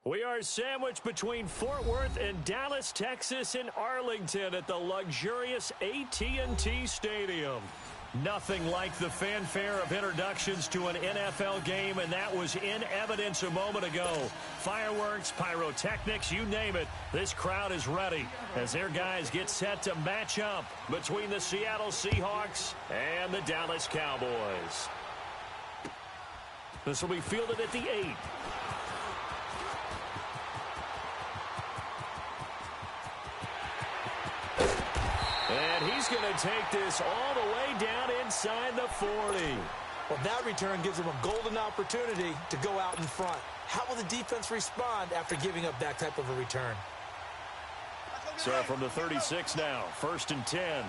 We are sandwiched between Fort Worth and Dallas, Texas, and Arlington at the luxurious AT&T Stadium. Nothing like the fanfare of introductions to an NFL game, and that was in evidence a moment ago. Fireworks, pyrotechnics, you name it, this crowd is ready as their guys get set to match up between the Seattle Seahawks and the Dallas Cowboys. This will be fielded at the 8. And he's going to take this all the way down inside the 40. Well, that return gives him a golden opportunity to go out in front. How will the defense respond after giving up that type of a return? So from the 36 now, 1st and 10.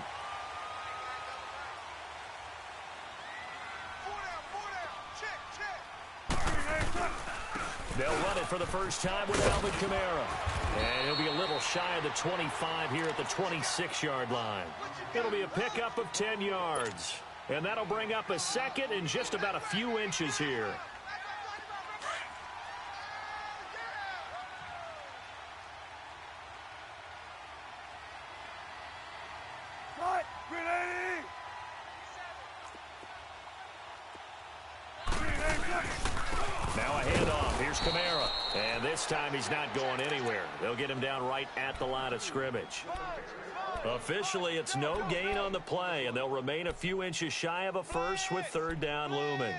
They'll run it for the first time with Alvin Kamara. And he'll be a little shy of the 25 here at the 26-yard line. It'll be a pickup of 10 yards. And that'll bring up a second and just about a few inches here. Now a handoff. Here's Kamara. And this time he's not going anywhere. They'll get him down right at the line of scrimmage. Officially, it's no gain on the play, and they'll remain a few inches shy of a first with 3rd down looming.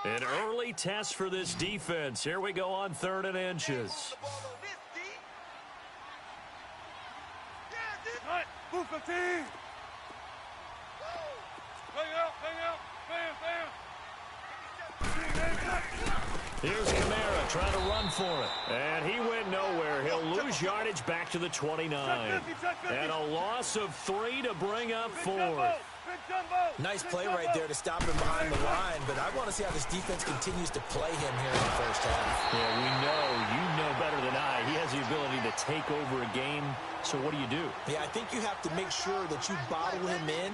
An early test for this defense. Here we go on 3rd and inches. Here's Kamara trying to run for it. And he went nowhere. He'll lose yardage back to the 29. And a loss of 3 to bring up 4th. Nice play right there to stop him behind the line, but I want to see how this defense continues to play him here in the first half. Yeah, you know better than I. He has the ability to take over a game, so what do you do? Yeah, I think you have to make sure that you bottle him in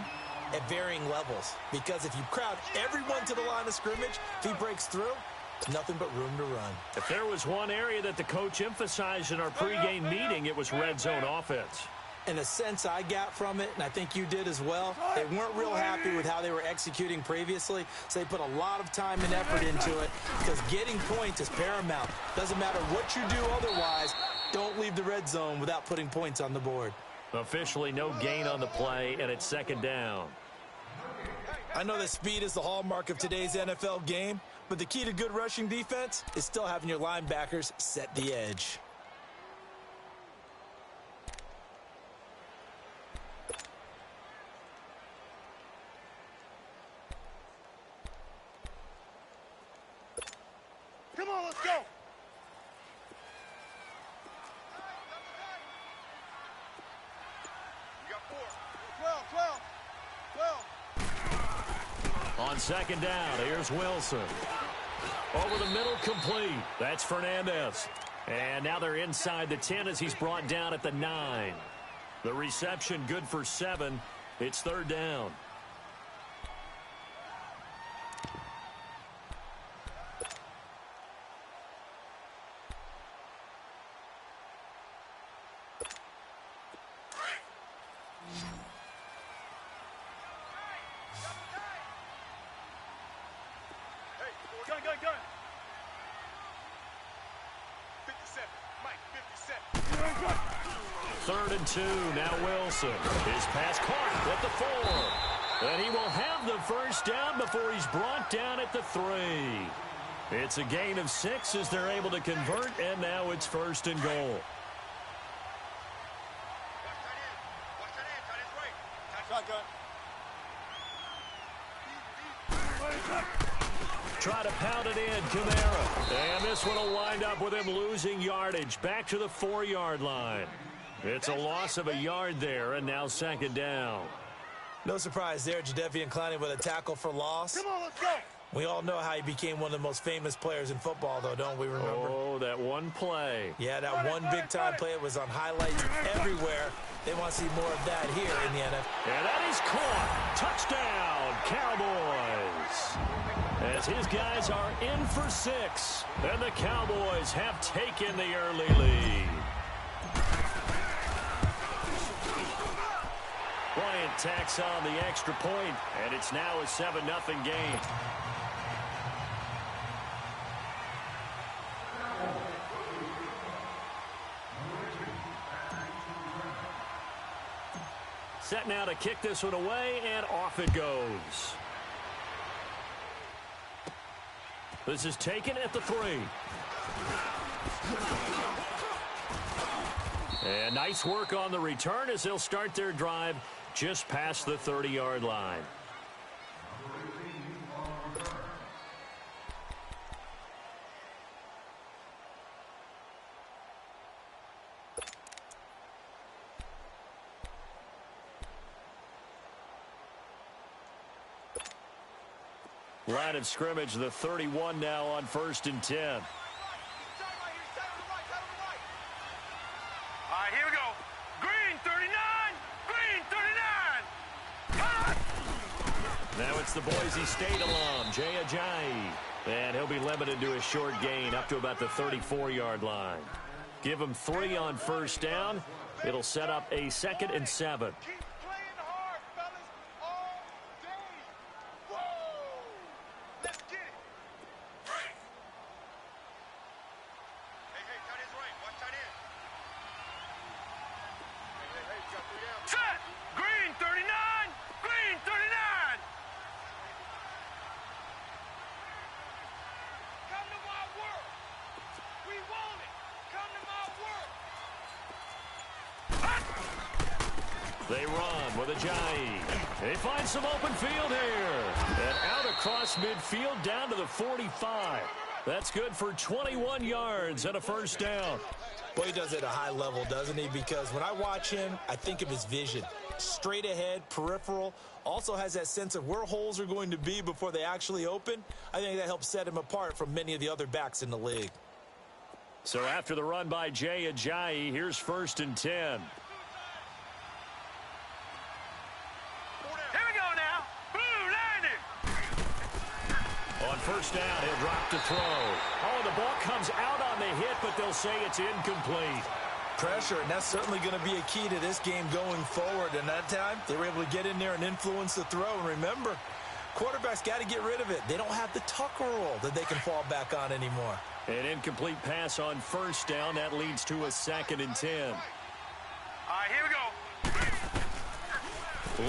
at varying levels, because if you crowd everyone to the line of scrimmage, if he breaks through, there's nothing but room to run. If there was one area that the coach emphasized in our pregame meeting, it was red zone offense. And the sense I got from it, and I think you did as well, they weren't real happy with how they were executing previously, so they put a lot of time and effort into it, because getting points is paramount. Doesn't matter what you do otherwise, don't leave the red zone without putting points on the board. Officially no gain on the play, and it's 2nd down. I know that speed is the hallmark of today's NFL game, but the key to good rushing defense is still having your linebackers set the edge. Come on, let's go. You got 4. 12. On 2nd down, here's Wilson. Over the middle, complete. That's Fernandez. And now they're inside the 10 as he's brought down at the 9. The reception good for 7. It's 3rd down. Gun. 57. Mike, 57. 3rd and 2. Now Wilson. His pass caught at the 4. And he will have the first down before he's brought down at the 3. It's a gain of 6 as they're able to convert, and now it's 1st and goal. Try to pound it in, Kamara. And this one will wind up with him losing yardage back to the 4-yard line. It's a loss of a yard there, and now 2nd down. No surprise there, Jadeveon Clowney with a tackle for loss. Come on, let's go. We all know how he became one of the most famous players in football, though, don't we remember? Oh, that one play. Yeah, that one big-time play. It was on highlights everywhere. They want to see more of that here in the NFL. And that is caught. Touchdown, Cowboys. As as his guys are in for 6. And the Cowboys have taken the early lead. Bryant tacks on the extra point, and it's now a 7-0 game. Set now to kick this one away, and off it goes. This is taken at the 3. And nice work on the return as they'll start their drive just past the 30-yard line. Line of scrimmage, the 31 now on 1st and 10. All right, here we go. Green 39, green 39. Now it's the Boise State alum, Jay Ajayi. And he'll be limited to a short gain up to about the 34-yard line. Give him 3 on 1st down. It'll set up a 2nd and 7. Keep playing hard, fellas, all day. Whoa! Let's get it. Right. Hey, tight end's right. Watch tight end. Hey, you got 3 down. Set! Green 39, green 39. Come to my world. We want it. Come to my world. They run with Ajayi. They find some open field here. And out across midfield down to the 45. That's good for 21 yards and a 1st down. Boy, he does it at a high level, doesn't he? Because when I watch him, I think of his vision. Straight ahead, peripheral. Also has that sense of where holes are going to be before they actually open. I think that helps set him apart from many of the other backs in the league. So after the run by Jay Ajayi, here's 1st and 10. Here we go now. Blue landing. On 1st down, he'll drop to throw. Oh, the ball comes out on the hit, but they'll say it's incomplete. Pressure, and that's certainly going to be a key to this game going forward. And that time, they were able to get in there and influence the throw. And remember, quarterbacks got to get rid of it. They don't have the Tucker rule that they can fall back on anymore. An incomplete pass on 1st down. That leads to a 2nd and 10. All right, here we go.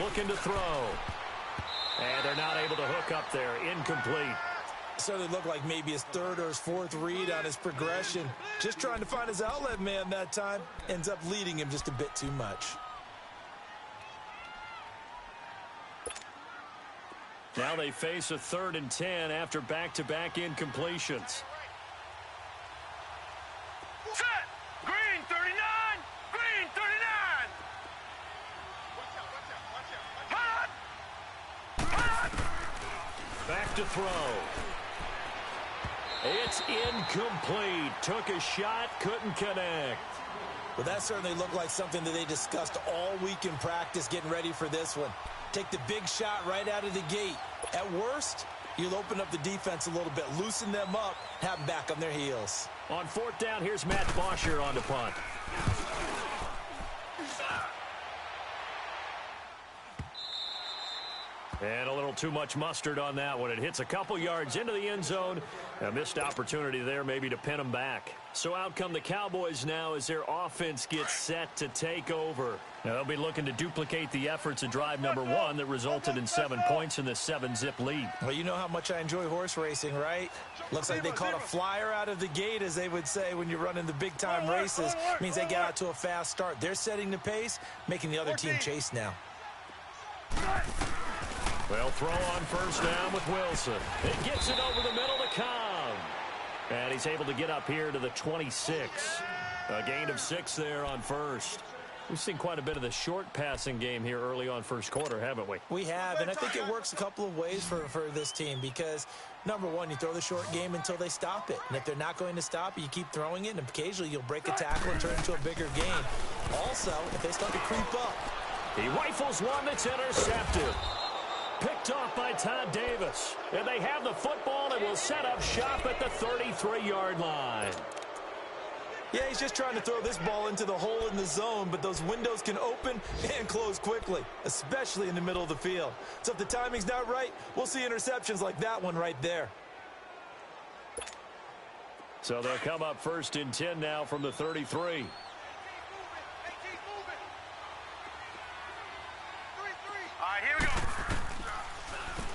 Looking to throw. And they're not able to hook up there. Incomplete. So they look like maybe his 3rd or his 4th read on his progression. Just trying to find his outlet man that time. Ends up leading him just a bit too much. Now they face a 3rd and 10 after back-to-back incompletions. Set! Green 39! Green 39! Watch out! Back to throw. It's incomplete. Took a shot, couldn't connect. Well, that certainly looked like something that they discussed all week in practice getting ready for this one. Take the big shot right out of the gate. At worst, you'll open up the defense a little bit, loosen them up, have them back on their heels. On 4th down, here's Matt Bosher on the punt. And a little too much mustard on that one. It hits a couple yards into the end zone. A missed opportunity there maybe to pin them back. So out come the Cowboys now as their offense gets set to take over. Now they'll be looking to duplicate the efforts of drive number 1 that resulted in 7 points in the 7-zip lead. Well, you know how much I enjoy horse racing, right? Looks like they caught a flyer out of the gate, as they would say when you're running the big-time races. Means they get out to a fast start. They're setting the pace, making the other team chase now. They'll throw on 1st down with Wilson. It gets it over the middle to Cobb. And he's able to get up here to the 26. A gain of 6 there on 1st. We've seen quite a bit of the short passing game here early on 1st quarter, haven't we? We have, and I think it works a couple of ways for this team because, number one, you throw the short game until they stop it. And if they're not going to stop it, you keep throwing it, and occasionally you'll break a tackle and turn it into a bigger gain. Also, if they start to creep up. He rifles one that's intercepted. picked off by Todd Davis. And they have the football and will set up shop at the 33-yard line. Yeah, he's just trying to throw this ball into the hole in the zone, but those windows can open and close quickly, especially in the middle of the field. So if the timing's not right, we'll see interceptions like that one right there. So they'll come up first and 10 now from the 33.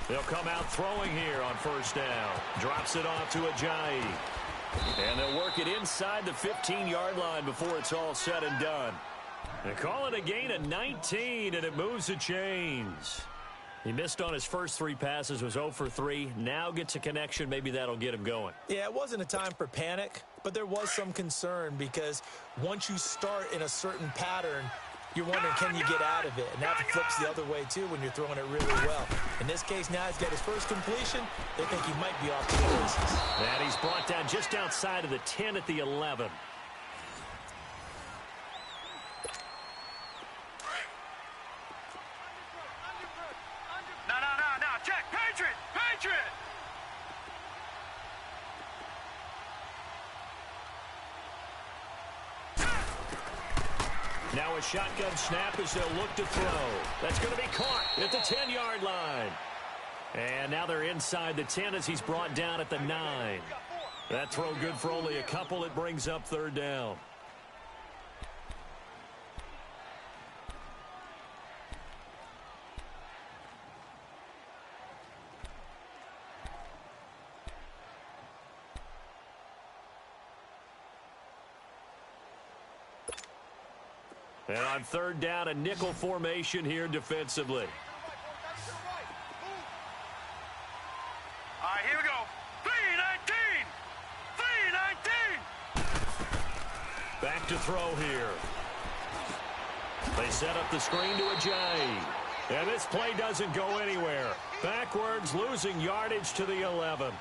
They'll come out throwing here on first down. Drops it off to Ajayi. And they'll work it inside the 15-yard line before it's all said and done. They call it a gain of 19, and it moves the chains. He missed on his first 3 passes, was 0 for 3. Now gets a connection. Maybe that'll get him going. Yeah, it wasn't a time for panic, but there was some concern because once you start in a certain pattern, you're wondering, can you get out of it? And that flips the other way, too, when you're throwing it really well. In this case, now he's got his first completion. They think he might be off to the races. And he's brought down just outside of the 10 at the 11. No, check, Patriot! Now a shotgun snap as they'll look to throw. That's going to be caught at the 10-yard line. And now they're inside the 10 as he's brought down at the 9. That throw good for only a couple. It brings up third down. And on third down, a nickel formation here defensively. All right, here we go. 3-19! Back to throw here. They set up the screen to Ajayi. And this play doesn't go anywhere. Backwards, losing yardage to the 11.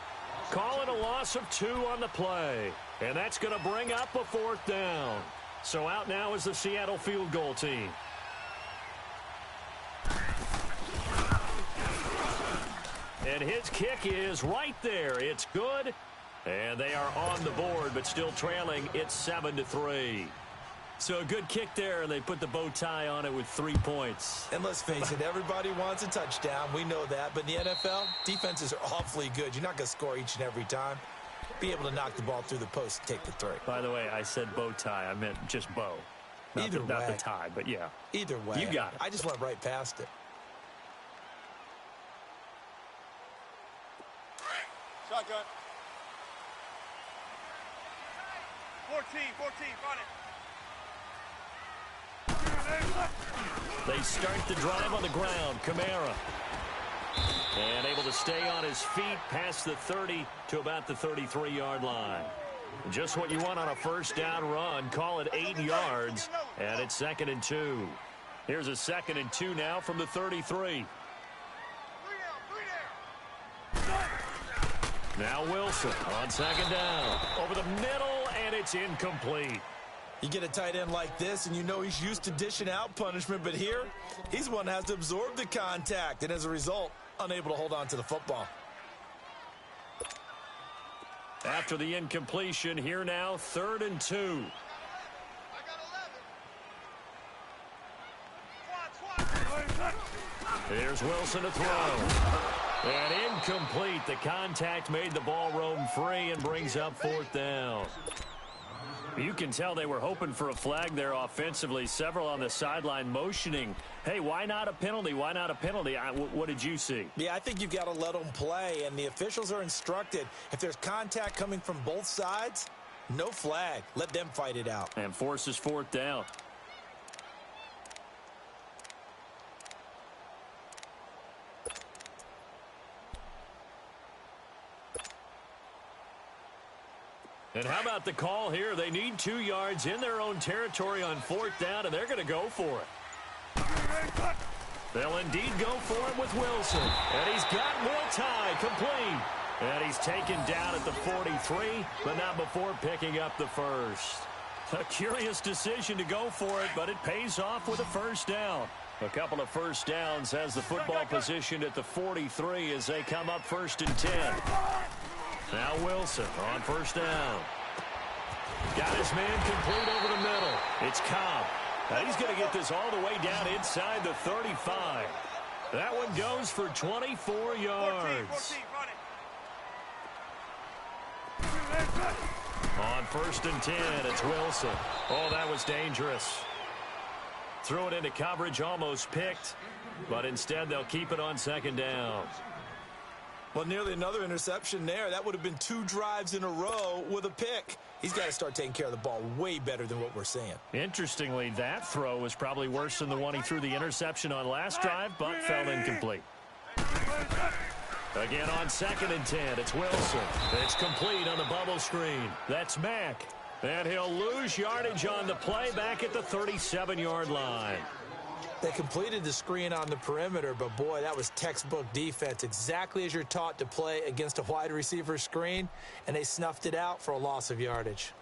Call it a loss of 2 on the play. And that's going to bring up a fourth down. So out now is the Seattle field goal team. And his kick is right there. It's good. And they are on the board, but still trailing. It's 7-3. So a good kick there, and they put the bow tie on it with 3 points. And let's face it, everybody wants a touchdown. We know that. But in the NFL, defenses are awfully good. You're not going to score each and every time. Be able to knock the ball through the post and take the 3. By the way, I said bow tie. I meant just bow. Not the tie, but yeah. Either way. You got it. I just went right past it. Shotgun. 14, find it. They start the drive on the ground. Kamara. And able to stay on his feet past the 30 to about the 33-yard line. Just what you want on a first down run. Call it 8 yards, and it's 2nd and 2. Here's a 2nd and 2 now from the 33. Now Wilson on 2nd down. Over the middle, and it's incomplete. You get a tight end like this, and you know he's used to dishing out punishment, but here, he's the one that has to absorb the contact, and as a result, unable to hold on to the football. After the incompletion, here now, 3rd and 2. Here's Wilson to throw. And incomplete. The contact made the ball roam free and brings up 4th down. You can tell they were hoping for a flag there offensively. Several on the sideline motioning. Hey, why not a penalty? Why not a penalty? What did you see? Yeah, I think you've got to let them play, and the officials are instructed. If there's contact coming from both sides, no flag. Let them fight it out. And forces 4th down. And how about the call here? They need 2 yards in their own territory on 4th down, and they're going to go for it. They'll indeed go for it with Wilson. And he's got Will Tye complete. And he's taken down at the 43, but not before picking up the first. A curious decision to go for it, but it pays off with a first down. A couple of first downs has the football positioned at the 43 as they come up 1st and 10. Now Wilson on first down. Got his man complete over the middle. It's Cobb. Now he's going to get this all the way down inside the 35. That one goes for 24 yards. 14. On 1st and 10, it's Wilson. Oh, that was dangerous. Threw it into coverage, almost picked, but instead they'll keep it on 2nd down. Well, nearly another interception there. That would have been 2 drives in a row with a pick. He's got to start taking care of the ball way better than what we're seeing. Interestingly, that throw was probably worse than the one he threw the interception on last drive, but fell incomplete. Again on 2nd and 10, it's Wilson. It's complete on the bubble screen. That's Mack. And he'll lose yardage on the play back at the 37-yard line. They completed the screen on the perimeter, but boy, that was textbook defense. Exactly as you're taught to play against a wide receiver screen, and they snuffed it out for a loss of yardage.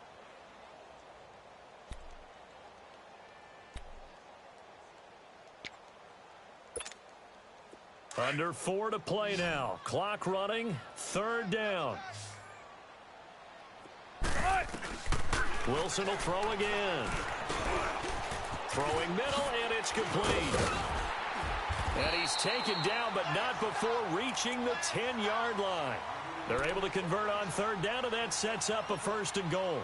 Under 4 to play now. Clock running. 3rd down. Wilson will throw again. Throwing middle, and it's complete. And he's taken down, but not before reaching the 10-yard line. They're able to convert on 3rd down, and that sets up a 1st and goal.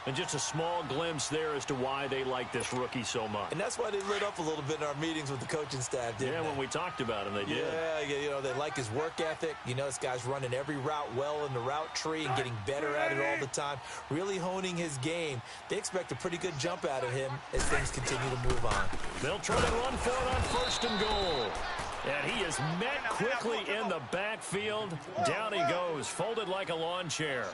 And just a small glimpse there as to why they like this rookie so much. And that's why they lit up a little bit in our meetings with the coaching staff, didn't they? Yeah, when we talked about him, they did. Yeah, you know, they like his work ethic. You know, this guy's running every route well in the route tree and getting better at it all the time, really honing his game. They expect a pretty good jump out of him as things continue to move on. They'll try to run for it on 1st and goal. And he is met quickly in the backfield. Down he goes, folded like a lawn chair.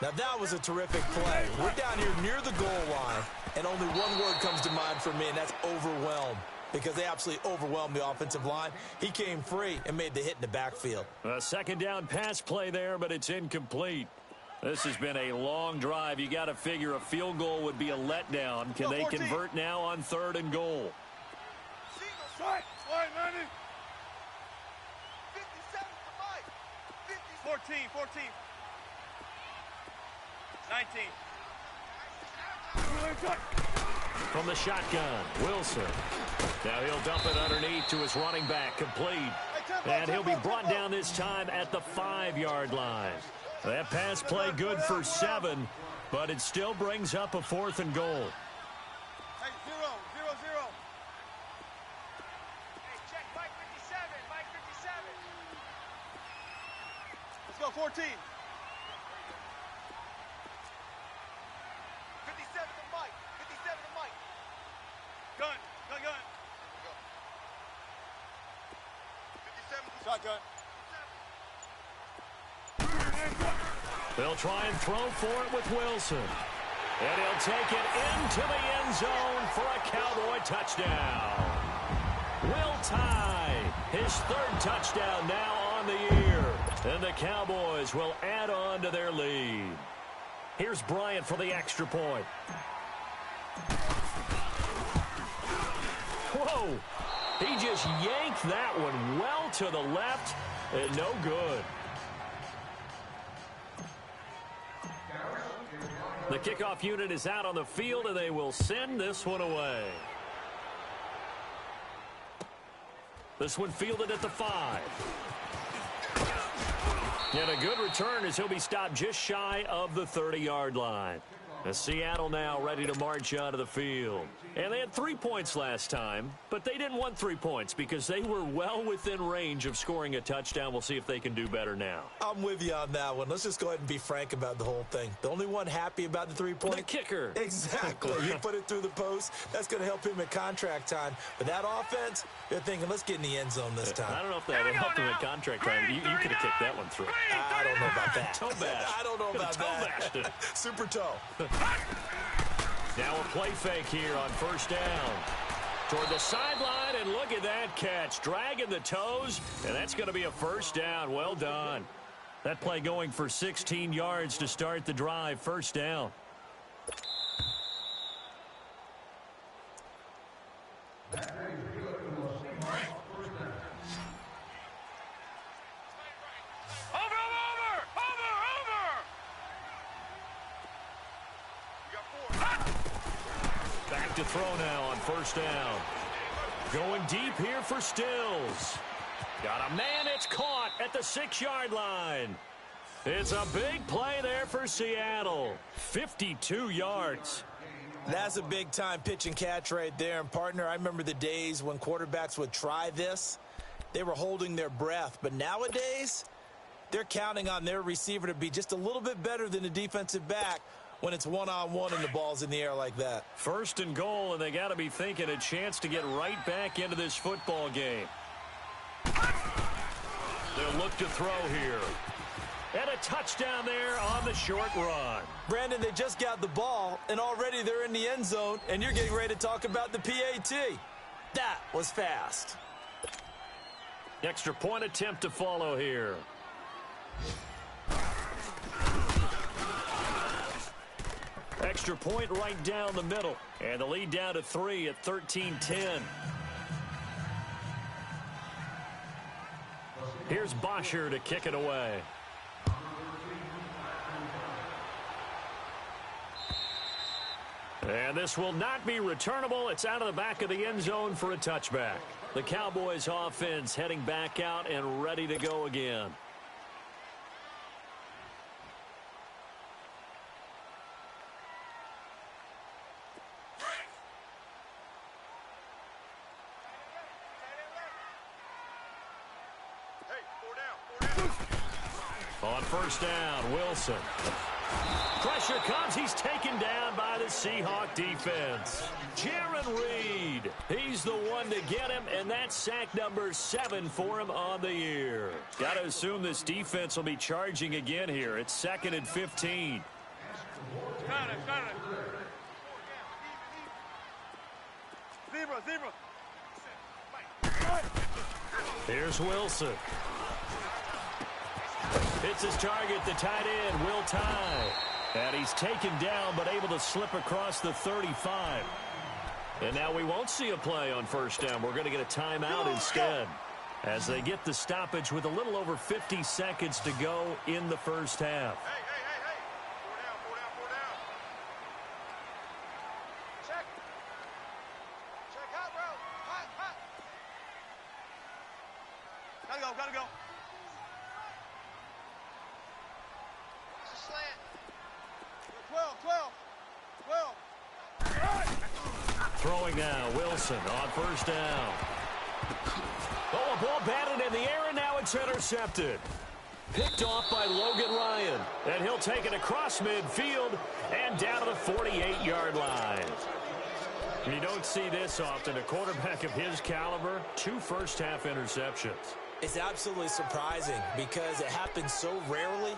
Now, that was a terrific play. We're down here near the goal line, and only one word comes to mind for me, and that's overwhelmed, because they absolutely overwhelmed the offensive line. He came free and made the hit in the backfield. A 2nd down pass play there, but it's incomplete. This has been a long drive. You got to figure a field goal would be a letdown. Can they convert now on 3rd and goal? 14. 19. From the shotgun, Wilson. Now he'll dump it underneath to his running back, complete. And he'll be brought down this time at the 5-yard line. That pass play good for 7, but it still brings up a 4th and goal. Hey, 0. Hey, check Mike 57. Mike 57. Let's go 14. 57 to Mike. 57 to Mike. Gun. 57 shotgun. They'll try and throw for it with Wilson. And he'll take it into the end zone for a Cowboy touchdown. Will tie his 3rd touchdown now on the year. And the Cowboys will add on to their lead. Here's Bryant for the extra point. Whoa! He just yanked that one well to the left, and no good. The kickoff unit is out on the field, and they will send this one away. This one fielded at the 5. And a good return as he'll be stopped just shy of the 30-yard line. As Seattle now ready to march out of the field. And they had 3 points last time, but they didn't want 3 points because they were well within range of scoring a touchdown. We'll see if they can do better now. I'm with you on that one. Let's just go ahead and be frank about the whole thing. The only one happy about the 3-point? The kicker. Exactly. You put it through the post. That's going to help him at contract time. But that offense, they're thinking, let's get in the end zone this time. I don't know if that helped him at contract time. You could have kicked that one through. I don't know about that. Toe bash. I don't know about that. Toe Super toe. Now a play fake here on 1st down. Toward the sideline, and look at that catch. Dragging the toes, and that's going to be a 1st down. Well done. That play going for 16 yards to start the drive. 1st down. Back to throw now on first down. Going deep here for Stills. Got a man, it's caught at the 6-yard line. It's a big play there for Seattle. 52 yards. That's a big-time pitch and catch right there. And, partner, I remember the days when quarterbacks would try this. They were holding their breath. But nowadays, they're counting on their receiver to be just a little bit better than the defensive back when it's one-on-one and the ball's in the air like that. First and goal, and they got to be thinking a chance to get right back into this football game. They'll look to throw here. And a touchdown there on the short run. Brandon, they just got the ball, and already they're in the end zone, and you're getting ready to talk about the PAT. That was fast. Extra point attempt to follow here. Extra point right down the middle. And the lead down to 3 at 13-10. Here's Bosher to kick it away. And this will not be returnable. It's out of the back of the end zone for a touchback. The Cowboys offense heading back out and ready to go again. On first down, Wilson. Pressure comes. He's taken down by the Seahawk defense. Jaron Reed. He's the one to get him, and that's sack number 7 for him on the year. Got to assume this defense will be charging again here. It's 2nd and 15. Zebra. Here's Wilson. Hits his target, the tight end, Will Tye. And he's taken down, but able to slip across the 35. And now we won't see a play on first down. We're going to get a timeout instead, as they get the stoppage with a little over 50 seconds to go in the first half. Hey. 4 down. Check hot, bro. Hot. Gotta go. It's a slant. 12. Throwing now, Wilson on first down. Oh, a ball batted in the air, and now it's intercepted. Picked off by Logan Ryan. And he'll take it across midfield and down to the 48-yard line. You don't see this often. A quarterback of his caliber, 2 first-half interceptions. It's absolutely surprising because it happens so rarely.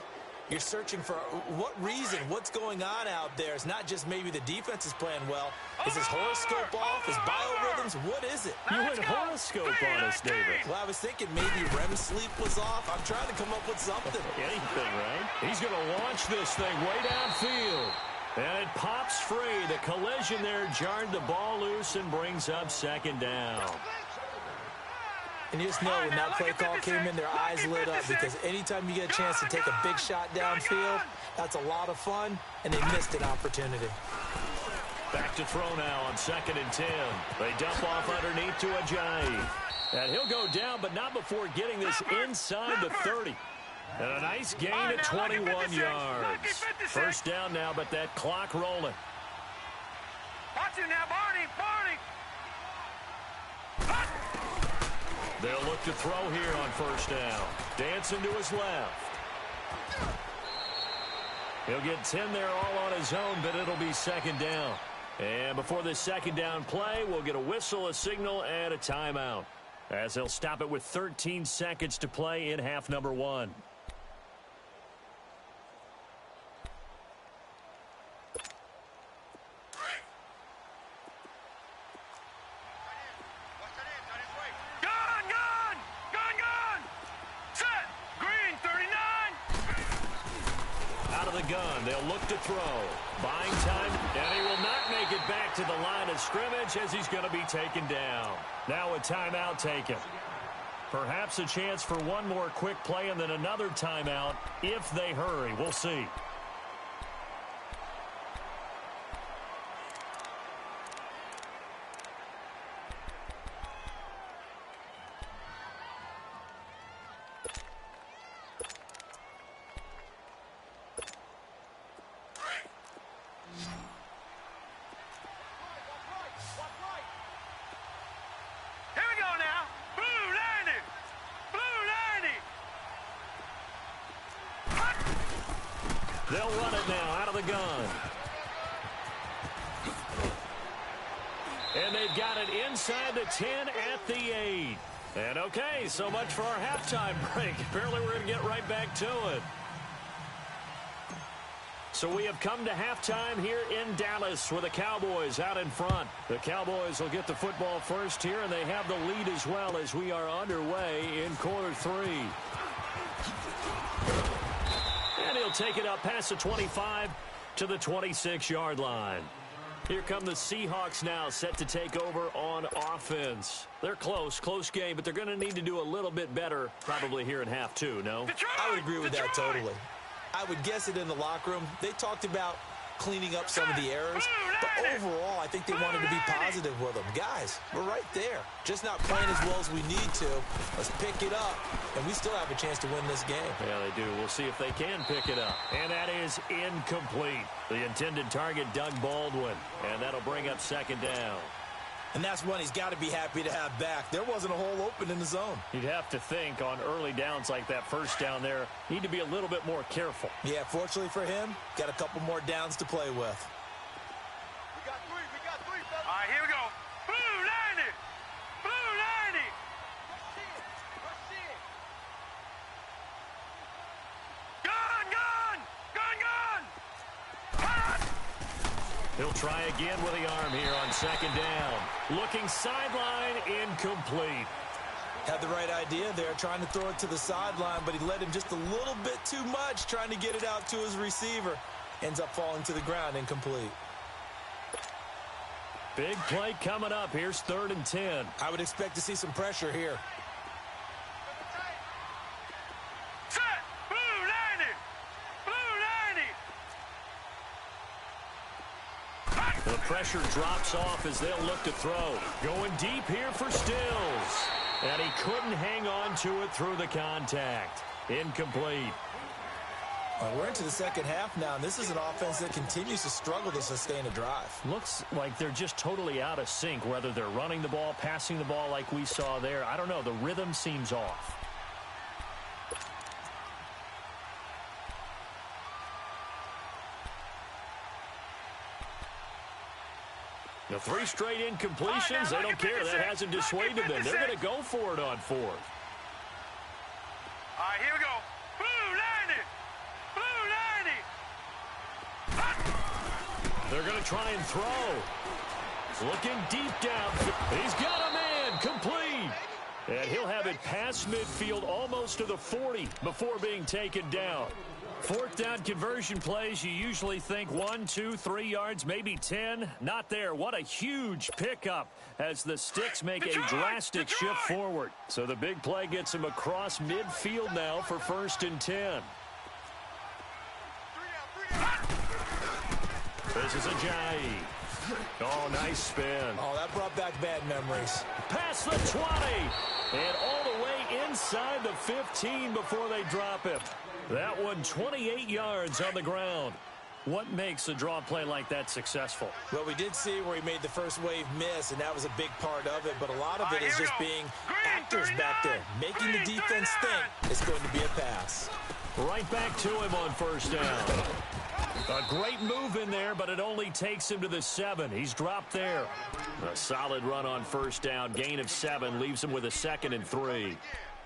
You're searching for what reason, what's going on out there. It's not just maybe the defense is playing well. Is his horoscope off? His biorhythms? What is it? You went horoscope on us, David. Well, I was thinking maybe REM sleep was off. I'm trying to come up with something. Anything, right? He's going to launch this thing way downfield. And it pops free. The collision there jarred the ball loose and brings up 2nd down. And you just know when that play call came in, their eyes lit up because anytime you get a chance to take a big shot downfield, that's a lot of fun, and they missed an opportunity. Back to throw now on 2nd and 10. They dump off underneath to Ajayi. And he'll go down, but not before getting this inside the 30. And a nice gain at 21 yards. First down now, but that clock rolling. Watch it now, Barney. They'll look to throw here on first down. Dancing to his left. He'll get 10 there all on his own, but it'll be 2nd down. And before this 2nd down play, we'll get a whistle, a signal, and a timeout, as they'll stop it with 13 seconds to play in half number 1. They'll look to throw. Buying time, and he will not make it back to the line of scrimmage as he's going to be taken down. Now a timeout taken. Perhaps a chance for one more quick play and then another timeout if they hurry. We'll see. They'll run it now out of the gun. And they've got it inside the 10 at the 8. And okay, so much for our halftime break. Apparently we're going to get right back to it. So we have come to halftime here in Dallas with the Cowboys out in front. The Cowboys will get the football first here, and they have the lead as well as we are underway in quarter 3. And he'll take it up past the 25 to the 26-yard line. Here come the Seahawks now, set to take over on offense. They're close game, but they're going to need to do a little bit better probably here in half 2, no? I would agree with that totally. I would guess it in the locker room. They talked about cleaning up some of the errors, but overall, I think they wanted to be positive with them. Guys, we're right there. Just not playing as well as we need to. Let's pick it up, and we still have a chance to win this game. Yeah, they do. We'll see if they can pick it up. And that is incomplete. The intended target, Doug Baldwin, and that'll bring up second down. And that's one he's got to be happy to have back. There wasn't a hole open in the zone. You'd have to think on early downs like that first down there, need to be a little bit more careful. Yeah, fortunately for him, got a couple more downs to play with. We got three, fellas. All right, here we go. Blue 90! Blue 90! Rush in. Gun, gun! Gun, gun! Hot! He'll try again with the arm here on second down. Looking sideline, incomplete. Had the right idea there, trying to throw it to the sideline, but he let him just a little bit too much, trying to get it out to his receiver. Ends up falling to the ground, incomplete. Big play coming up. Here's 3rd and 10. I would expect to see some pressure here. Set! Blue 90! Blue 90! The pressure drops off as they'll look to throw. Going deep here for Stills. And he couldn't hang on to it through the contact. Incomplete. We're into the second half now, and this is an offense that continues to struggle to sustain a drive. Looks like they're just totally out of sync, whether they're running the ball, passing the ball like we saw there. I don't know. The rhythm seems off. The 3 straight incompletions, they don't care. That hasn't dissuaded them. They're going to go for it on 4th. All right, here we go. Blue 90! Blue 90! Hot! They're going to try and throw. Looking deep down. He's got a man. Complete. And he'll have it past midfield almost to the 40 before being taken down. 4th down conversion plays, you usually think 1, 2, 3 yards, maybe 10. Not there. What a huge pickup as the Sticks make a drastic shift forward. So the big play gets him across midfield now for 1st and 10. This is Ajayi. Oh, nice spin. Oh, that brought back bad memories. Past the 20. And all the way inside the 15 before they drop him. That one 28 yards on the ground. What makes a draw play like that successful? Well, we did see where he made the first wave miss, and that was a big part of it. But a lot of it is just being actors back there, making the defense think it's going to be a pass. Right back to him on 1st down. A great move in there, but it only takes him to the 7. He's dropped there. A solid run on 1st down. Gain of 7 leaves him with a 2nd and 3.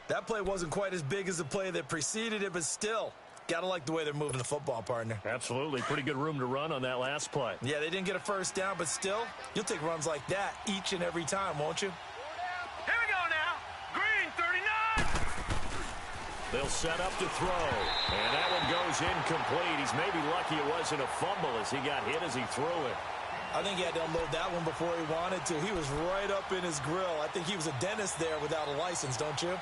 That play wasn't quite as big as the play that preceded it, but still, got to like the way they're moving the football, partner. Absolutely. Pretty good room to run on that last play. Yeah, they didn't get a 1st down, but still, you'll take runs like that each and every time, won't you? Here we go now. Green 39! They'll set up to throw. And that one goes incomplete. He's maybe lucky it wasn't a fumble as he got hit as he threw it. I think he had to unload that one before he wanted to. He was right up in his grill. I think he was a dentist there without a license, don't you?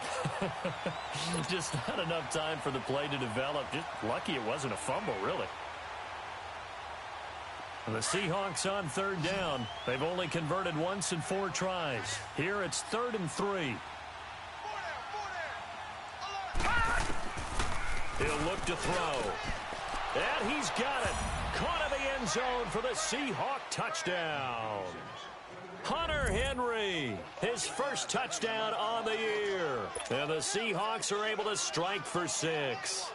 Just not enough time for the play to develop. Just lucky it wasn't a fumble, really. The Seahawks on 3rd down. They've only converted once in 4 tries. Here it's 3rd and 3. He'll look to throw. And he's got it. Caught in the end zone for the Seahawk touchdown. Hunter Henry, his first touchdown on the year. And the Seahawks are able to strike for 6.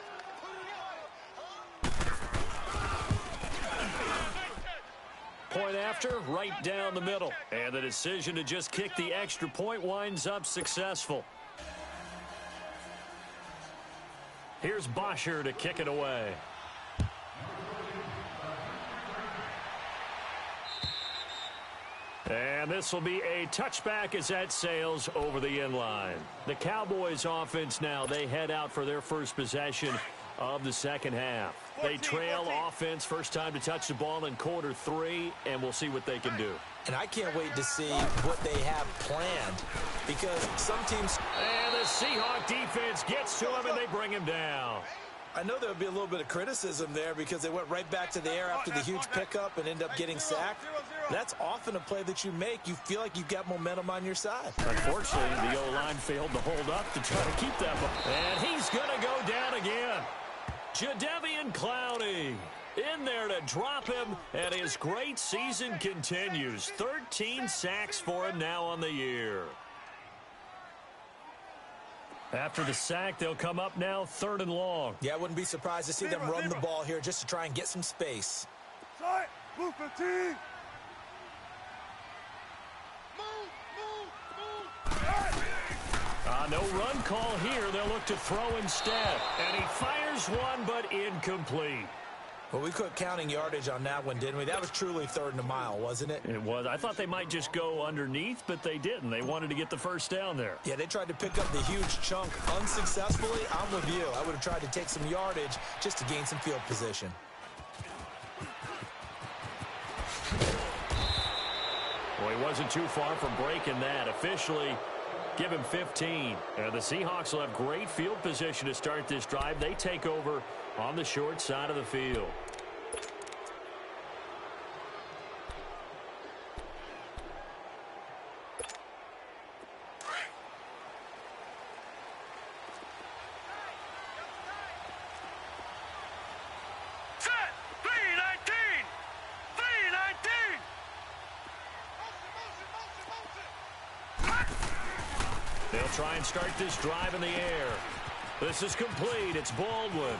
after, right down the middle. And the decision to just kick the extra point winds up successful. Here's Bosher to kick it away. And this will be a touchback as that sails over the inline. The Cowboys offense now, they head out for their first possession of the second half. They trail offense, first time to touch the ball in quarter 3, and we'll see what they can do. And I can't wait to see what they have planned, because some teams... And the Seahawk defense gets to him, and they bring him down. I know there'll be a little bit of criticism there because they went right back to the air after the huge pickup and end up getting sacked. That's often a play that you make. You feel like you've got momentum on your side. Unfortunately, the O-line failed to hold up to try to keep that ball. And he's going to go down again. Jadeveon Clowney in there to drop him, and his great season continues. 13 sacks for him now on the year. After the sack, they'll come up now 3rd and long. Yeah, I wouldn't be surprised to see them run the ball here just to try and get some space. Side, blue 15. No run call here. They'll look to throw instead. And he fires one, but incomplete. Well, we quit counting yardage on that one, didn't we? That was truly 3rd and a mile, wasn't it? It was. I thought they might just go underneath, but they didn't. They wanted to get the first down there. Yeah, they tried to pick up the huge chunk unsuccessfully. I'm with you. I would have tried to take some yardage just to gain some field position. Well, he wasn't too far from breaking that. Officially, give him 15. And the Seahawks will have great field position to start this drive. They take over on the short side of the field. Set. 319. 319. They'll try and start this drive in the air. This is complete. It's Baldwin.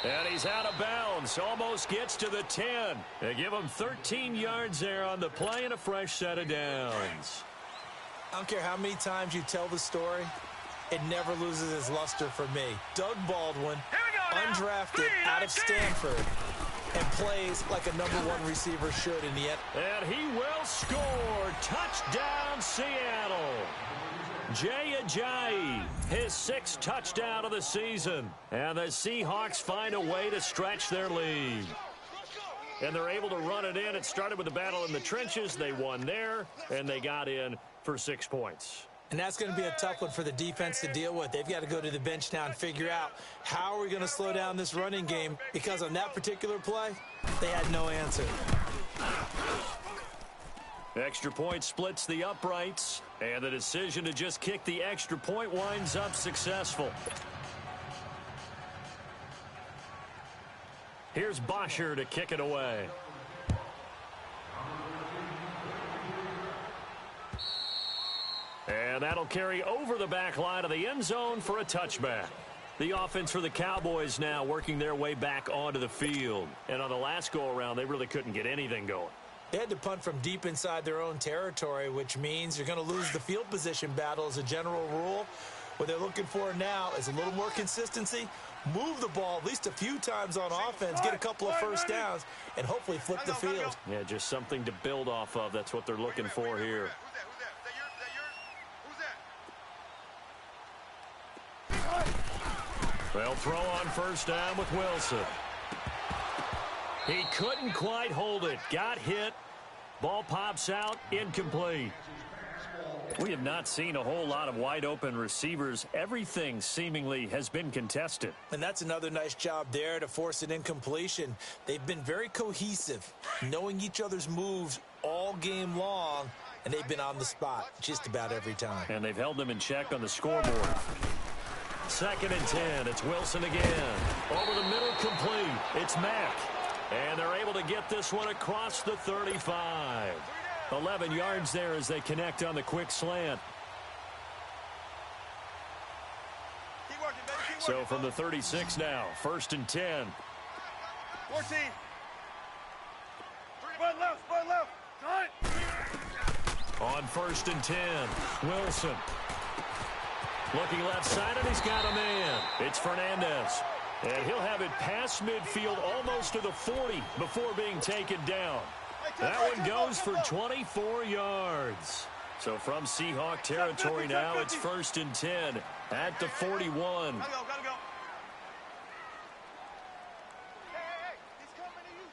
And he's out of bounds. Almost gets to the 10. They give him 13 yards there on the play and a fresh set of downs. I don't care how many times you tell the story, it never loses its luster for me. Doug Baldwin, undrafted out of Stanford, and plays like a #1 receiver should in the end. And he will score. Touchdown, Seattle. Jay Ajayi, his 6th touchdown of the season. And the Seahawks find a way to stretch their lead. And they're able to run it in. It started with a battle in the trenches. They won there, and they got in for 6 points. And that's going to be a tough one for the defense to deal with. They've got to go to the bench now and figure out how are we going to slow down this running game, because on that particular play, they had no answer. Extra point splits the uprights, and the decision to just kick the extra point winds up successful. Here's Bosher to kick it away. And that'll carry over the back line of the end zone for a touchback. The offense for the Cowboys now working their way back onto the field. And on the last go-around, they really couldn't get anything going. They had to punt from deep inside their own territory, which means you're going to lose the field position battle as a general rule. What they're looking for now is a little more consistency, move the ball at least a few times on offense, get a couple of first downs, and hopefully flip the field. Yeah, just something to build off of. That's what they're looking for here. They'll throw on first down with Wilson. He couldn't quite hold it. Got hit. Ball pops out. Incomplete. We have not seen a whole lot of wide-open receivers. Everything seemingly has been contested. And that's another nice job there to force an incompletion. They've been very cohesive, knowing each other's moves all game long, and they've been on the spot just about every time. And they've held them in check on the scoreboard. 2nd and 10. It's Wilson again. Over the middle, complete. It's Mack. And they're able to get this one across the 35. 11 yards there as they connect on the quick slant. So from the 36 now, 1st and 10. 14. Run left, run left. On 1st and 10, Wilson. Looking left side, and he's got a man. It's Fernandez. And he'll have it past midfield almost to the 40 before being taken down. That one goes for 24 yards. So from Seahawk territory now, it's 1st and 10 at the 41. Gotta go. Hey, he's coming to you.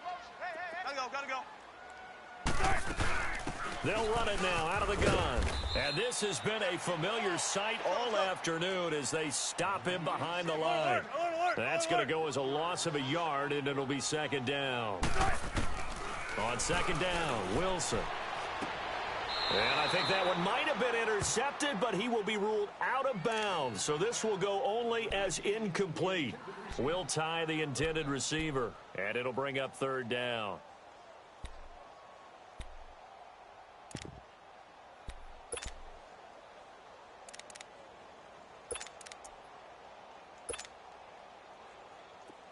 Motion. Hey. Gotta go. They'll run it now out of the gun. And this has been a familiar sight all afternoon as they stop him behind the line. That's going to go as a loss of a yard, and it'll be 2nd down. On 2nd down, Wilson. And I think that one might have been intercepted, but he will be ruled out of bounds. So this will go only as incomplete. Will tie the intended receiver, and it'll bring up 3rd down.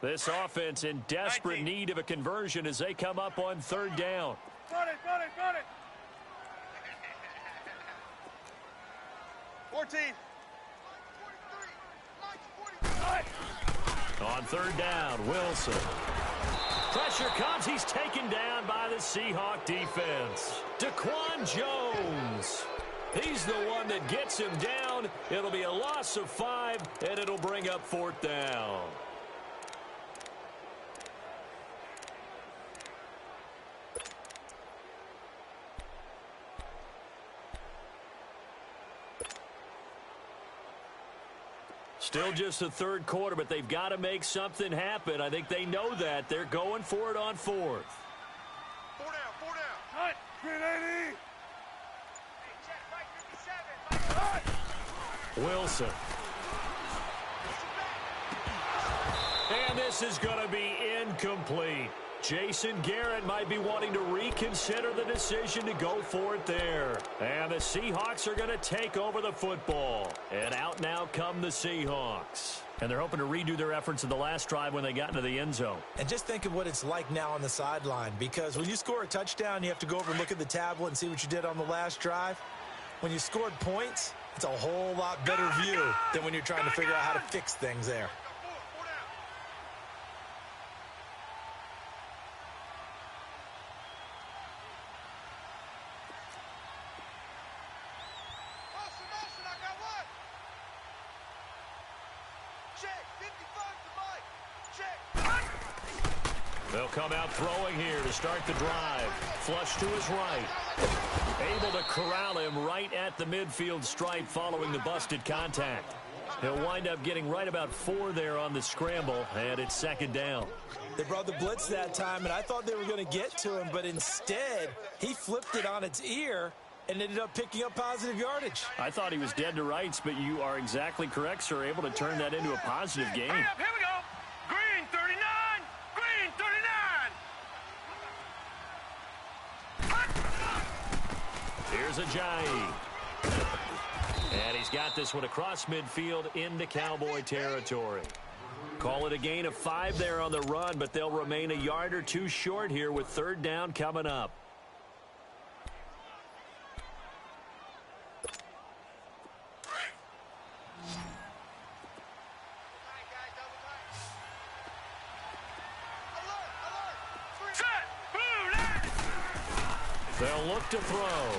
This offense in desperate need of a conversion as they come up on 3rd down. Got it. 14. On 3rd down, Wilson. Pressure comes. He's taken down by the Seahawk defense. Daquan Jones. He's the one that gets him down. It'll be a loss of 5, and it'll bring up 4th down. Still just the 3rd quarter, but they've got to make something happen. I think they know that. They're going for it on 4th. 4 down. Cut. 380. Wilson. And this is going to be incomplete. Jason Garrett might be wanting to reconsider the decision to go for it there. And the Seahawks are going to take over the football. And out now come the Seahawks. And they're hoping to redo their efforts in the last drive when they got into the end zone. And just think of what it's like now on the sideline, because when you score a touchdown, you have to go over and look at the tablet and see what you did on the last drive. When you scored points, it's a whole lot better view than when you're trying to figure out how to fix things there. They'll come out throwing here to start the drive. Flush to his right. Able to corral him right at the midfield stripe following the busted contact. He'll wind up getting right about 4 there on the scramble, and it's 2nd down. They brought the blitz that time, and I thought they were going to get to him, but instead he flipped it on its ear and ended up picking up positive yardage. I thought he was dead to rights, but you are exactly correct, sir. Able to turn that into a positive game. Hurry up, here we go. Green 39. Green 39. Here's Ajayi. And he's got this one across midfield into Cowboy territory. Call it a gain of 5 there on the run, but they'll remain a yard or 2 short here with 3rd down coming up. They'll look to throw.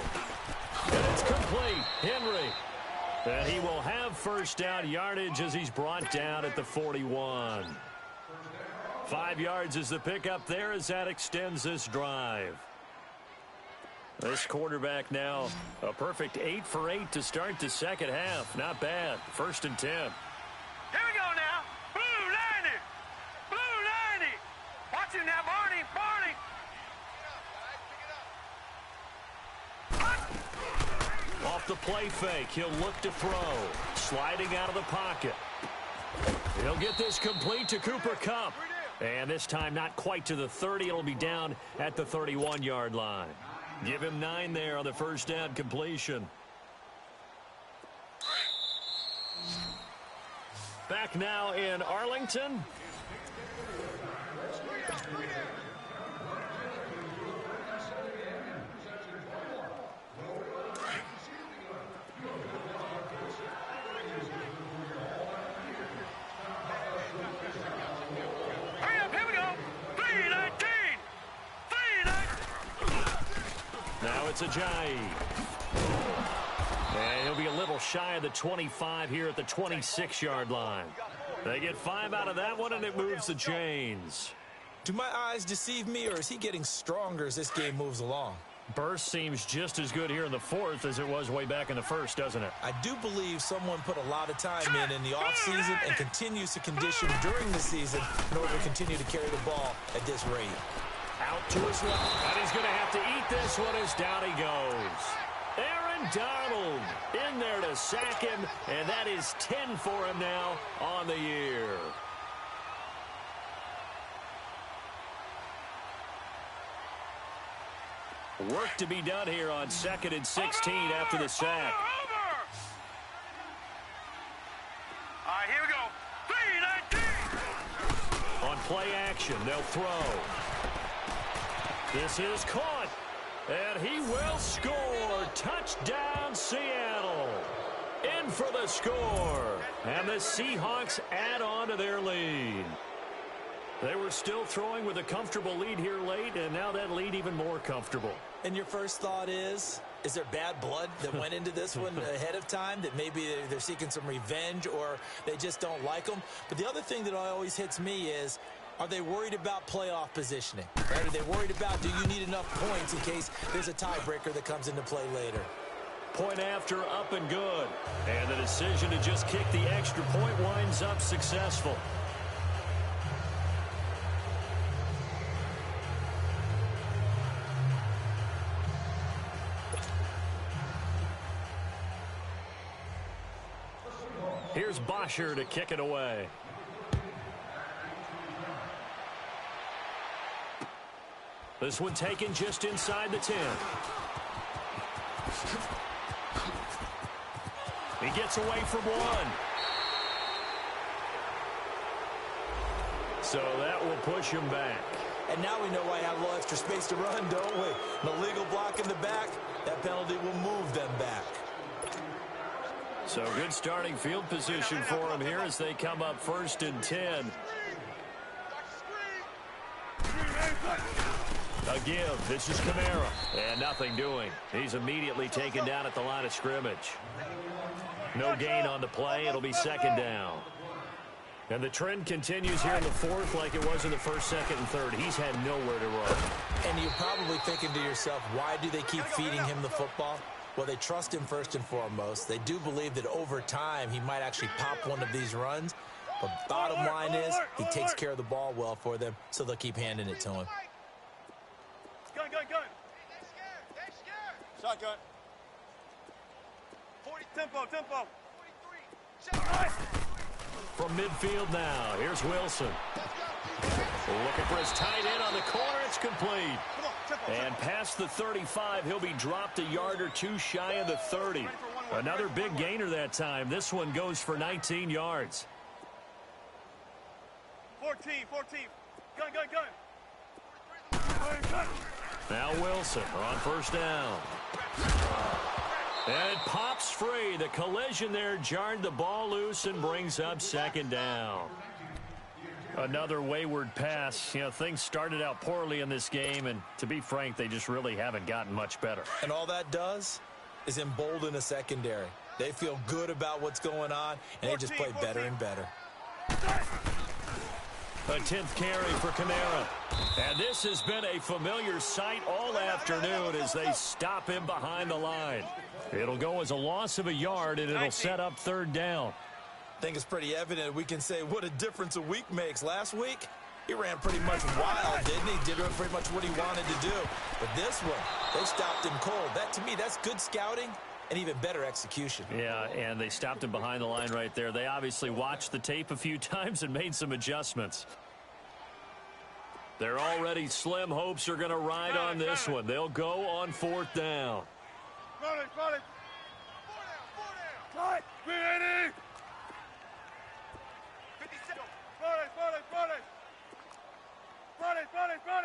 And it's complete. Henry. And he will have 1st down yardage as he's brought down at the 41. 5 yards is the pickup there as that extends this drive. This quarterback now a perfect 8 for 8 to start the 2nd half. Not bad. 1st and 10. Here we go now. Blue 90. Blue 90. Watch him now, Barney. Barney. Off the play fake, he'll look to throw. Sliding out of the pocket. He'll get this complete to Cooper Kupp. And this time not quite to the 30. It'll be down at the 31-yard line. Give him 9 there on the 1st down completion. Back now in Arlington. it's Ajayi. And he'll be a little shy of the 25 here at the 26-yard line. They get 5 out of that one, and it moves the chains. Do my eyes deceive me, or is he getting stronger as this game moves along? Burst seems just as good here in the fourth as it was way back in the first, doesn't it? I do believe someone put a lot of time in the offseason and continues to condition during the season in order to continue to carry the ball at this rate. Out to his left, and he's going to have to eat this one as down he goes. Aaron Donald in there to sack him, and that is 10 for him now on the year. Work to be done here on 2nd and 16 after the sack. All right, here we go. 3-19. On play action, they'll throw. This is caught, and he will score. Touchdown, Seattle. In for the score, and the Seahawks add on to their lead. They were still throwing with a comfortable lead here late, and now that lead even more comfortable. And your first thought is there bad blood that went into this one ahead of time, that maybe they're seeking some revenge or they just don't like them? But the other thing that always hits me is, are they worried about playoff positioning? Right? Are they worried about, do you need enough points in case there's a tiebreaker that comes into play later? Point after, up and good. And the decision to just kick the extra point winds up successful. Here's Bosher to kick it away. This one taken just inside the 10. He gets away from one. So that will push him back. And now we know why I have a little extra space to run, don't we? An illegal block in the back, that penalty will move them back. So good starting field position for him here as they come up 1st and 10. A give. This is Kamara. And nothing doing. He's immediately taken down at the line of scrimmage. No gain on the play. It'll be 2nd down. And the trend continues here in the fourth like it was in the first, second, and third. He's had nowhere to run. And you're probably thinking to yourself, why do they keep feeding him the football? Well, they trust him first and foremost. They do believe that over time he might actually pop one of these runs. But bottom line is he takes care of the ball well for them, so they'll keep handing it to him. Gun. Shotgun. 40 tempo. 43. From midfield now, here's Wilson. Looking for his tight end on the corner. It's complete. And past the 35, he'll be dropped a yard or two shy of the 30. Another big gainer that time. This one goes for 19 yards. 14. Gun. Now Wilson on 1st down. And it pops free. The collision there jarred the ball loose and brings up 2nd down. Another wayward pass. You know, things started out poorly in this game, and to be frank, they just really haven't gotten much better. And all that does is embolden a secondary. They feel good about what's going on, and they just play better and better. A 10th carry for Kamara. And this has been a familiar sight all afternoon as they stop him behind the line. It'll go as a loss of a yard, and it'll set up 3rd down. I think it's pretty evident we can say what a difference a week makes. Last week, he ran pretty much wild, didn't he? Did pretty much what he wanted to do. But this one, they stopped him cold. That, to me, that's good scouting and even better execution. Yeah, and they stopped him behind the line right there. They obviously watched the tape a few times and made some adjustments. Their already slim hopes are going to ride on this one. They'll go on 4th down. Run it. 4 down. Cut. 380. 57. Run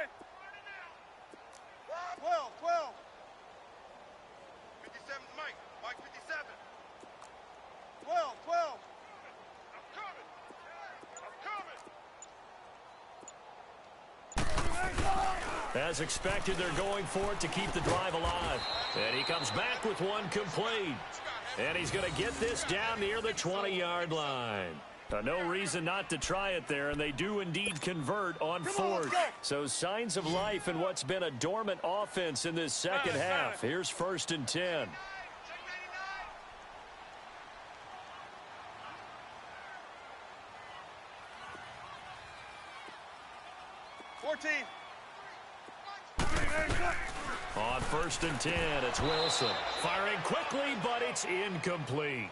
it. 12. 57 Mike 57. 12. I'm coming. As expected, they're going for it to keep the drive alive. And he comes back with one complete. And he's going to get this down near the 20-yard line. No reason not to try it there, and they do indeed convert on fourth. So signs of life in what's been a dormant offense in this second half. Here's 1st and 10. 14. On 1st and 10, it's Wilson. Firing quickly, but it's incomplete.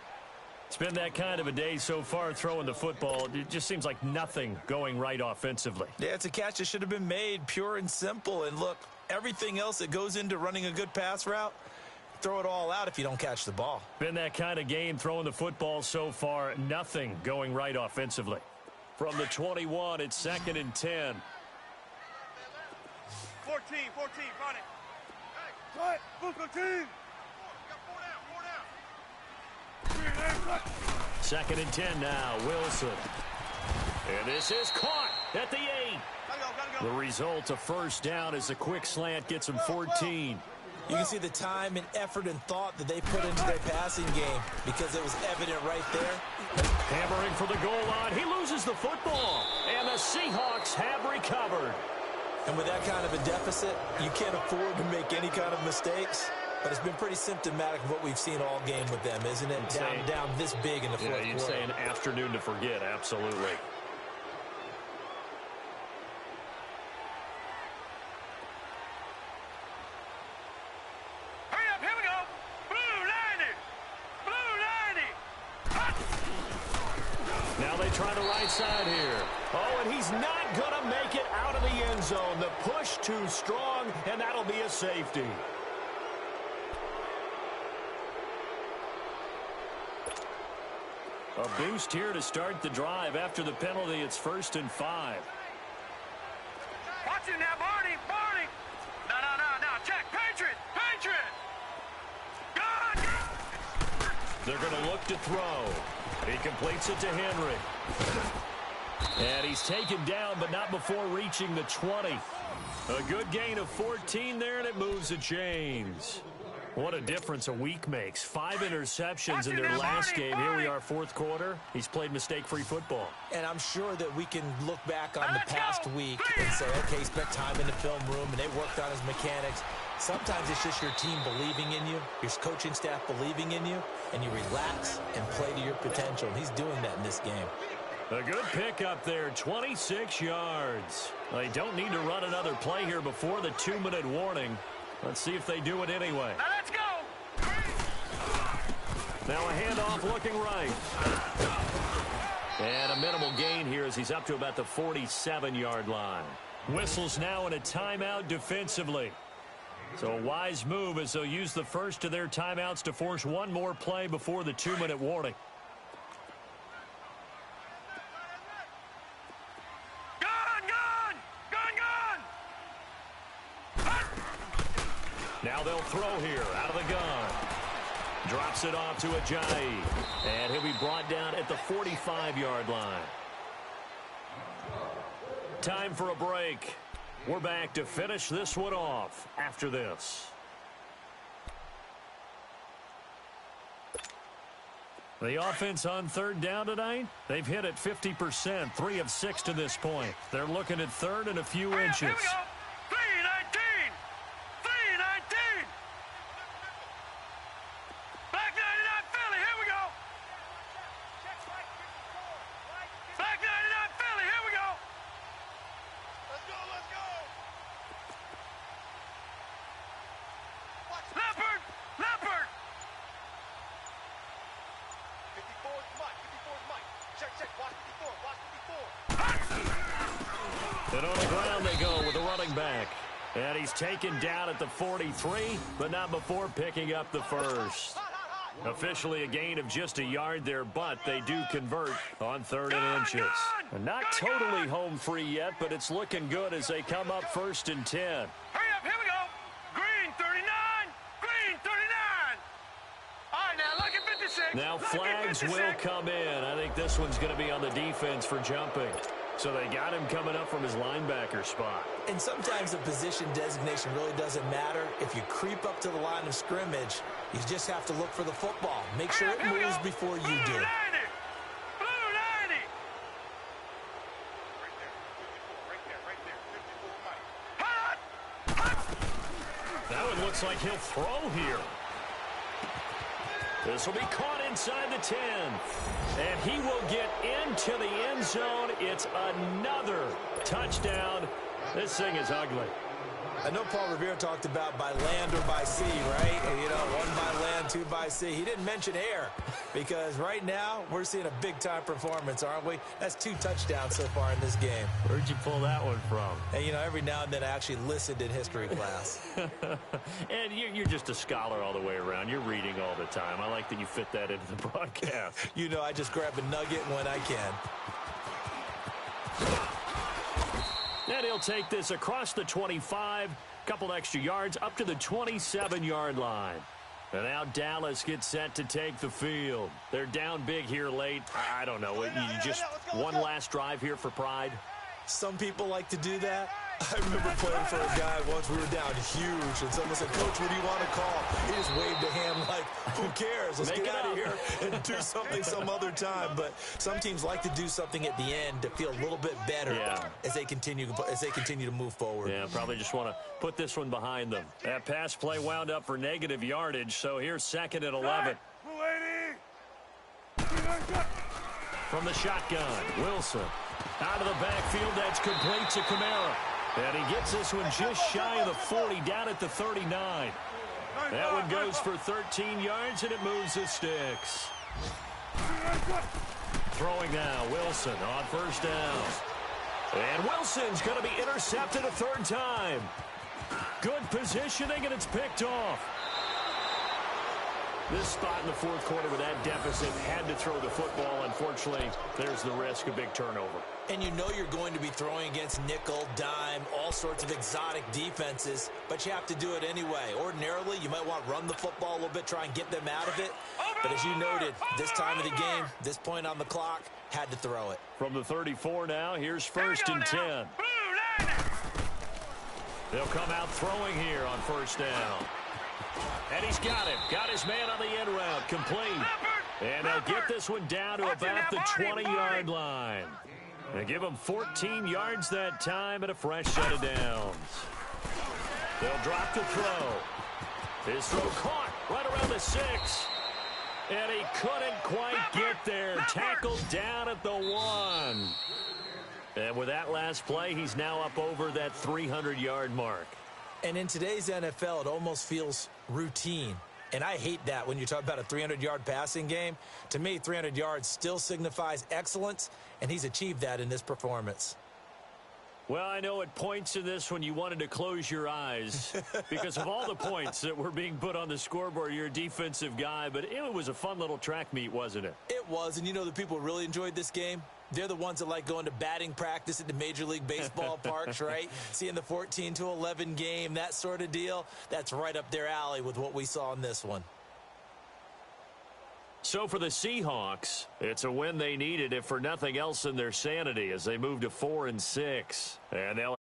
It's been that kind of a day so far throwing the football. It just seems like nothing going right offensively. Yeah, it's a catch that should have been made, pure and simple. And look, everything else that goes into running a good pass route, throw it all out if you don't catch the ball. Been that kind of game throwing the football so far. Nothing going right offensively. From the 21, it's 2nd and 10. 14, run it. What? Buco team. 2nd and 10 now, Wilson. And this is caught at the 8. Gotta go. The result, a first down as a quick slant gets him 14. You can see the time and effort and thought that they put into their passing game because it was evident right there. Hammering for the goal line. He loses the football. And the Seahawks have recovered. And with that kind of a deficit, you can't afford to make any kind of mistakes. But it's been pretty symptomatic of what we've seen all game with them, isn't it? Down this big in the fourth quarter. You'd say an afternoon to forget, absolutely. Hurry up, here we go. Blue 90. Now they try the right side here. Oh, and he's not going to make it out of the end zone. The push too strong, and that'll be a safety. A boost here to start the drive. After the penalty, it's 1st and 5. Watch it now, Barney. No. Check. Patriot. Good. They're going to look to throw. He completes it to Henry. And he's taken down, but not before reaching the 20. A good gain of 14 there, and it moves the chains. What a difference a week makes. 5 interceptions in their last game. Here we are, fourth quarter. He's played mistake-free football. And I'm sure that we can look back on the past week and say, okay, he spent time in the film room and they worked on his mechanics. Sometimes it's just your team believing in you, your coaching staff believing in you, and you relax and play to your potential. And he's doing that in this game. A good pickup there, 26 yards. They don't need to run another play here before the 2-minute warning. Let's see if they do it anyway. Now let's go. Now a handoff looking right. And a minimal gain here as he's up to about the 47-yard line. Whistles now in a timeout defensively. So a wise move as they'll use the first of their timeouts to force one more play before the 2-minute warning. Now they'll throw here out of the gun. Drops it off to Ajayi. And he'll be brought down at the 45-yard line. Time for a break. We're back to finish this one off after this. The offense on 3rd down tonight, they've hit it 50%, 3 of 6 to this point. They're looking at 3rd and a few inches. Here we go. 3-19. Back 99 Philly, here we go. Back 99 Philly, here we go. Let's go. Leopard. 54's Mike. Check. Watch 54. And on the ground they go with the running back. And he's taken down at the 43, but not before picking up the first. Officially a gain of just a yard there, but they do convert on 3rd and inches. And not totally home free yet, but it's looking good as they come up 1st and 10. Hurry up, here we go. Green 39. All right, now look at 56. Now flags will come in. I think this one's going to be on the defense for jumping. So they got him coming up from his linebacker spot. And sometimes the position designation really doesn't matter. If you creep up to the line of scrimmage, you just have to look for the football. Make sure it moves before you do. That one looks like he'll throw here. This will be caught inside the 10. And he will get into the end zone. It's another touchdown. This thing is ugly. I know Paul Revere talked about by land or by sea, right? And, you know, one by land, two by sea. He didn't mention air because right now we're seeing a big-time performance, aren't we? That's 2 touchdowns so far in this game. Where'd you pull that one from? And, you know, every now and then I actually listened in history class. And you're just a scholar all the way around. You're reading all the time. I like that you fit that into the broadcast. You know, I just grab a nugget when I can. And he'll take this across the 25, couple extra yards, up to the 27-yard line. And now Dallas gets set to take the field. They're down big here late. I don't know. You just one last drive here for pride? Some people like to do that. I remember playing for a guy once. We were down huge, and someone said, "Coach, what do you want to call?" He just waved a hand like, "Who cares? Let's get out of here and do something some other time." But some teams like to do something at the end to feel a little bit better as they continue to move forward. Yeah, probably just want to put this one behind them. That pass play wound up for negative yardage, so here's 2nd and 11. From the shotgun, Wilson. Out of the backfield, that's complete to Kamara. And he gets this one just shy of the 40, down at the 39. That one goes for 13 yards, and it moves the sticks. Throwing now, Wilson on 1st down. And Wilson's going to be intercepted a 3rd time. Good positioning, and it's picked off. This spot in the 4th quarter with that deficit, had to throw the football. Unfortunately, there's the risk of big turnover. And you know you're going to be throwing against nickel, dime, all sorts of exotic defenses, but you have to do it anyway. Ordinarily, you might want to run the football a little bit, try and get them out of it. But as you noted, this time of the game, this point on the clock, had to throw it. From the 34 now, here's 1st and 10. They'll come out throwing here on 1st down. And he's got him. Got his man on the end route. Complete. And they'll get this one down to about the 20-yard line. They give him 14 yards that time and a fresh set of downs. They'll drop the throw. His throw caught right around the 6. And he couldn't quite get there. Tackled down at the 1. And with that last play, he's now up over that 300-yard mark. And in today's NFL, it almost feels routine. And I hate that when you talk about a 300-yard passing game. To me, 300 yards still signifies excellence, and he's achieved that in this performance. Well, I know at points in this when you wanted to close your eyes because of all the points that were being put on the scoreboard. You're a defensive guy, but it was a fun little track meet, wasn't it? It was, and you know the people really enjoyed this game? They're the ones that like going to batting practice at the Major League Baseball parks, right? Seeing the 14-11 game, that sort of deal. That's right up their alley with what we saw in this one. So for the Seahawks, it's a win they needed, if for nothing else, in their sanity as they move to 4-6. And they'll